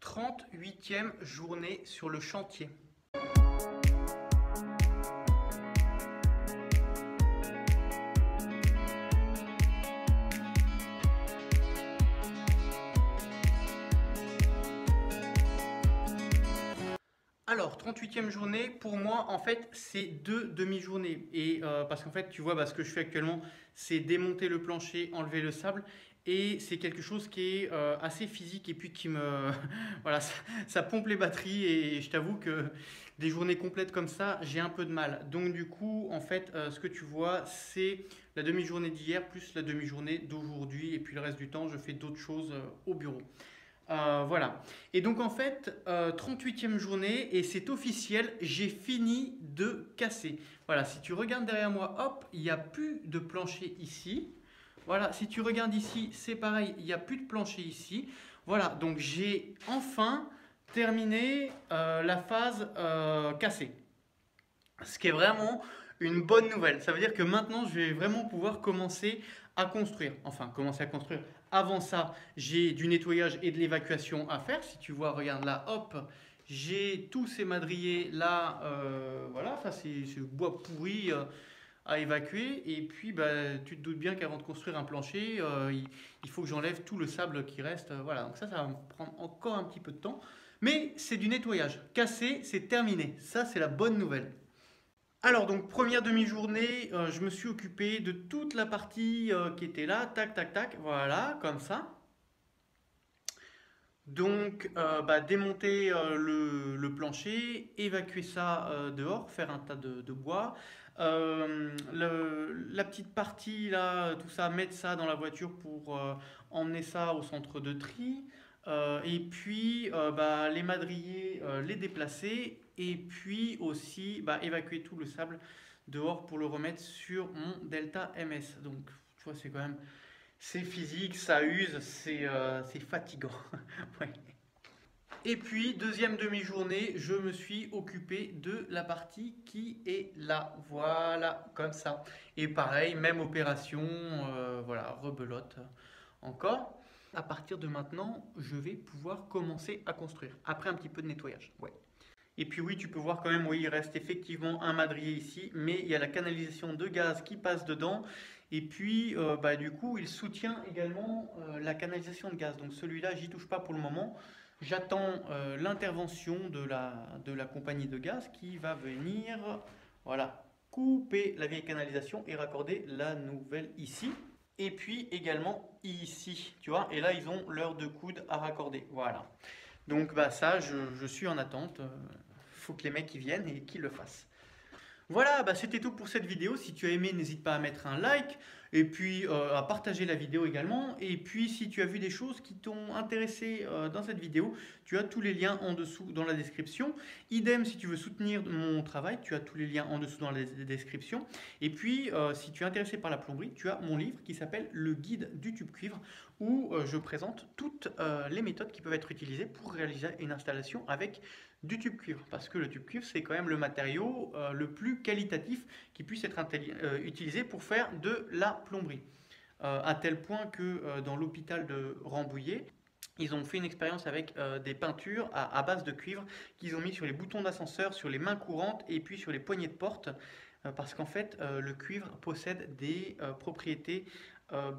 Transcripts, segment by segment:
38e journée sur le chantier. Alors, 38e journée, pour moi, en fait, c'est 2 demi-journées. Et parce qu'en fait, tu vois, ce que je fais actuellement, c'est démonter le plancher, enlever le sable. Et c'est quelque chose qui est assez physique et puis qui me... voilà, ça pompe les batteries. Et je t'avoue que des journées complètes comme ça, j'ai un peu de mal. Donc du coup, en fait, ce que tu vois, c'est la demi-journée d'hier plus la demi-journée d'aujourd'hui. Et puis le reste du temps, je fais d'autres choses au bureau. Voilà. Et donc en fait, 38e journée, et c'est officiel, j'ai fini de casser. Voilà, si tu regardes derrière moi, hop, il n'y a plus de plancher ici. Voilà, si tu regardes ici, c'est pareil, il n'y a plus de plancher ici. Voilà, donc j'ai enfin terminé la phase cassée. Ce qui est vraiment une bonne nouvelle. Ça veut dire que maintenant, je vais vraiment pouvoir commencer à construire. Enfin, commencer à construire. Avant ça, j'ai du nettoyage et de l'évacuation à faire. Si tu vois, regarde là, hop, j'ai tous ces madriers là, voilà, enfin, c'est ce bois pourri à évacuer. Et puis, tu te doutes bien qu'avant de construire un plancher, il faut que j'enlève tout le sable qui reste. Voilà, donc ça va me prendre encore un petit peu de temps. Mais c'est du nettoyage. Cassé, c'est terminé. Ça, c'est la bonne nouvelle. Alors donc première demi-journée, je me suis occupé de toute la partie qui était là, tac tac tac, voilà, comme ça. Donc démonter le plancher, évacuer ça dehors, faire un tas de bois. La petite partie là, tout ça, mettre ça dans la voiture pour emmener ça au centre de tri. Et puis les madriers, les déplacer. Et puis aussi évacuer tout le sable dehors pour le remettre sur mon Delta MS. Donc tu vois, c'est quand même... C'est physique, ça use, c'est fatigant. Ouais. Et puis, deuxième demi-journée, je me suis occupé de la partie qui est là. Voilà, comme ça. Et pareil, même opération, voilà, rebelote encore. À partir de maintenant, je vais pouvoir commencer à construire. Après un petit peu de nettoyage. Ouais. Et puis oui, tu peux voir quand même, oui, il reste effectivement un madrier ici, mais il y a la canalisation de gaz qui passe dedans. Et puis, du coup, il soutient également la canalisation de gaz. Donc celui-là, j'y touche pas pour le moment. J'attends l'intervention de la compagnie de gaz qui va venir, voilà, couper la vieille canalisation et raccorder la nouvelle ici. Et puis également ici, tu vois. Et là, ils ont leur 2 coudes à raccorder. Voilà. Donc ça, je suis en attente. Faut que les mecs y viennent et qu'ils le fassent. Voilà, c'était tout pour cette vidéo. Si tu as aimé, n'hésite pas à mettre un like et puis à partager la vidéo également. Et puis si tu as vu des choses qui t'ont intéressé dans cette vidéo, tu as tous les liens en dessous dans la description. Idem, si tu veux soutenir mon travail, tu as tous les liens en dessous dans la description. Et puis si tu es intéressé par la plomberie, tu as mon livre qui s'appelle Le guide du tube cuivre où je présente toutes les méthodes qui peuvent être utilisées pour réaliser une installation avec du tube cuivre, parce que le tube cuivre c'est quand même le matériau le plus qualitatif qui puisse être utilisé pour faire de la plomberie. À tel point que dans l'hôpital de Rambouillet, ils ont fait une expérience avec des peintures à base de cuivre qu'ils ont mis sur les boutons d'ascenseur, sur les mains courantes et puis sur les poignées de porte, parce qu'en fait le cuivre possède des propriétés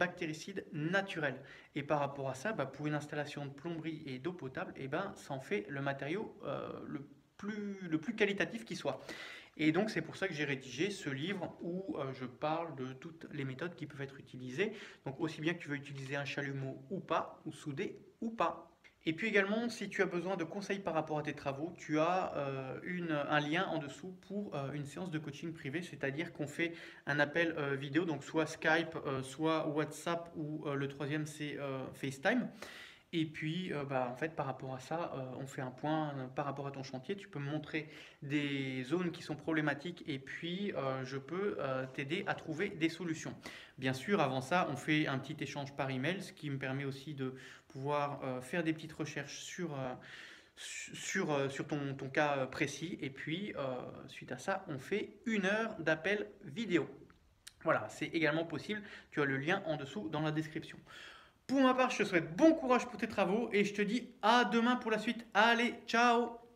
bactéricides naturels. Et par rapport à ça, pour une installation de plomberie et d'eau potable, ça en fait le matériau le plus qualitatif qui soit. Et donc c'est pour ça que j'ai rédigé ce livre où je parle de toutes les méthodes qui peuvent être utilisées. Donc aussi bien que tu veux utiliser un chalumeau ou pas, ou souder ou pas. Et puis également, si tu as besoin de conseils par rapport à tes travaux, tu as un lien en dessous pour une séance de coaching privé, c'est-à-dire qu'on fait un appel vidéo, donc soit Skype, soit WhatsApp, ou le troisième c'est FaceTime. Et puis, en fait, par rapport à ça, on fait un point par rapport à ton chantier. Tu peux me montrer des zones qui sont problématiques et puis je peux t'aider à trouver des solutions. Bien sûr, avant ça, on fait un petit échange par email, ce qui me permet aussi de pouvoir faire des petites recherches sur ton cas précis. Et puis, suite à ça, on fait 1 heure d'appel vidéo. Voilà, c'est également possible. Tu as le lien en dessous dans la description. Pour ma part, je te souhaite bon courage pour tes travaux et je te dis à demain pour la suite. Allez, ciao!